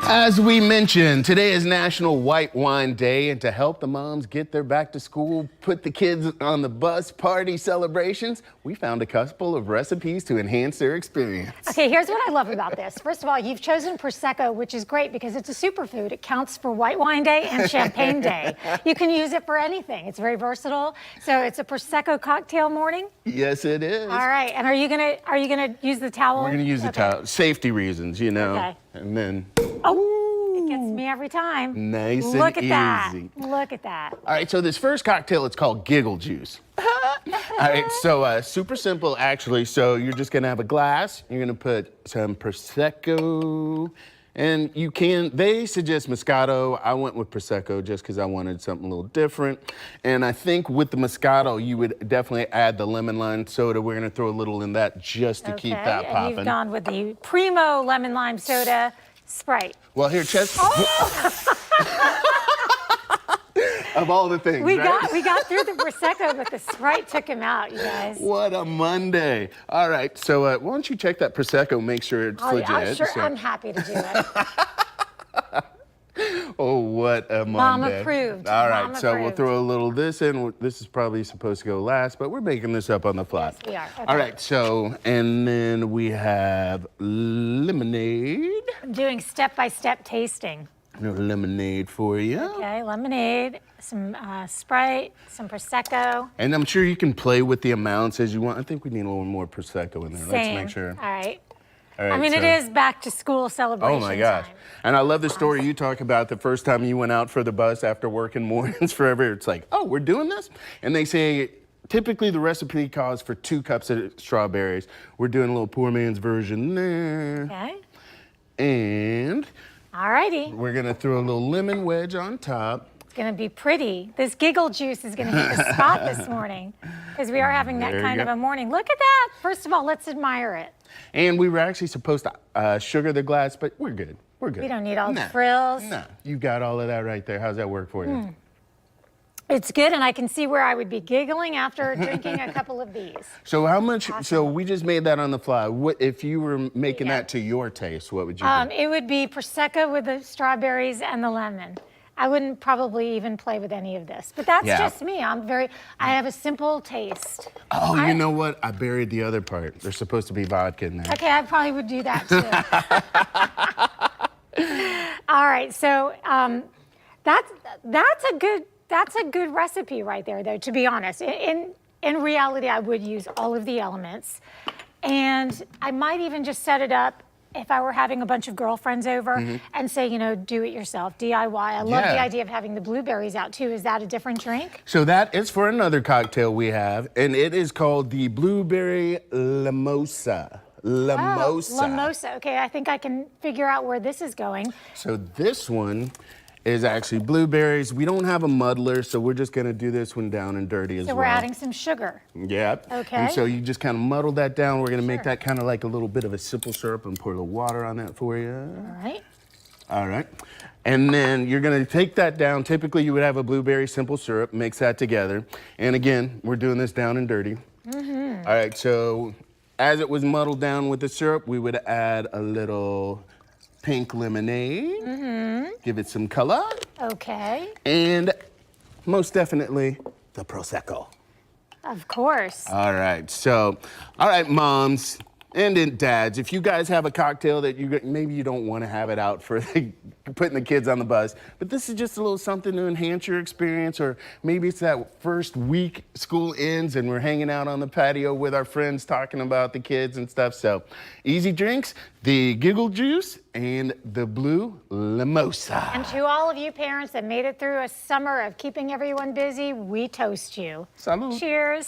As we mentioned, today is National White Wine Day, and to help the moms get their back to school, put the kids on the bus, party celebrations, we found a couple of recipes to enhance their experience. Okay, here's what I love about this. First of all, you've chosen Prosecco, which is great because it's a superfood. It counts for White Wine Day and Champagne Day. You can use it for anything. It's very versatile. So it's a Prosecco cocktail morning? Yes, it is. All right, and are you gonna use the towel? We're gonna use the towel, safety reasons, you know. Okay. And then, It gets me every time. Nice and Look at that. easy. Look at that. all right, so this first cocktail, it's called Giggle Juice. All right, so super simple, actually. So you're just gonna have a glass. You're gonna put some Prosecco, and they suggest Moscato. I went with Prosecco just because I wanted something a little different. And I think with the Moscato, you would definitely add the lemon lime soda. We're gonna throw a little in that just to keep that And popping. you've gone with the Primo lemon lime soda Sprite. Well, here, Chess. Of all the things, We right? got through the Prosecco, but the Sprite took him out, you guys. What a Monday. All right, so why don't you check that Prosecco, make sure it's legit. I'm happy to do it. Oh, what a Monday. Mom approved. All right, Mom so we'll approved. throw a little this in. This is probably supposed to go last, but we're making this up on the fly. Yes, we are. Okay. All right, so, and then we have lemonade. I'm doing step-by-step tasting. No lemonade for you. Okay, lemonade, some Sprite, some Prosecco. And I'm sure you can play with the amounts as you want. I think we need a little more Prosecco in there. Same. Let's make sure. All right. All right, I mean, so- it is back to school celebration Oh my gosh. time. And I love the story you talk about the first time you went out for the bus after working mornings forever. It's like, oh, we're doing this? And they say, typically the recipe calls for 2 cups of strawberries. We're doing a little poor man's version there. Okay. And All righty. we're gonna throw a little lemon wedge on top. It's going to be pretty. This giggle juice is going to hit the spot this morning because we are having that There you kind of go. a morning. Look at that. First of all, let's admire it. And we were actually supposed to sugar the glass, but we're good. We're good. We don't need all the frills. No, you got all of that right there. How's that work for you? It's good, and I can see where I would be giggling after drinking a couple of these. So how much, so we just made that on the fly. What if you were making Yeah. that to your taste, what would you do? It would be Prosecco with the strawberries and the lemon. I wouldn't probably even play with any of this, but that's Yeah. just me. I have a simple taste. Oh, you know what? I buried the other part. There's supposed to be vodka in there. Okay, I probably would do that too. All right, so that's a good recipe right there, though. To be honest, in reality, I would use all of the elements, and I might even just set it up if I were having a bunch of girlfriends over and say, you know, do it yourself, DIY. I love the Yeah. idea of having the blueberries out too. Is that a different drink? So that is for another cocktail we have, and it is called the Blueberry Limosa. Limosa. Oh, Limosa. Okay, I think I can figure out where this is going. So this one is actually blueberries. We don't have a muddler, so we're just gonna do this one down and dirty as So well. we're adding some sugar. Yep. Okay. And so you just kind of muddle that down. We're gonna make Sure. that kind of like a little bit of a simple syrup and pour a little water on that for you. All right. All right. And then you're gonna take that down. Typically you would have a blueberry simple syrup, mix that together. And again, we're doing this down and dirty. All right, so as it was muddled down with the syrup, we would add a little pink lemonade. Give it some color. Okay. And most definitely, the Prosecco. Of course. All right, so, all right, moms and then dads, if you guys have a cocktail that maybe you don't want to have it out for putting the kids on the bus, but this is just a little something to enhance your experience, or maybe it's that first week school ends and we're hanging out on the patio with our friends talking about the kids and stuff. So easy drinks, the Giggle Juice and the Blue Limosa. And to all of you parents that made it through a summer of keeping everyone busy, we toast you. Salud. Cheers.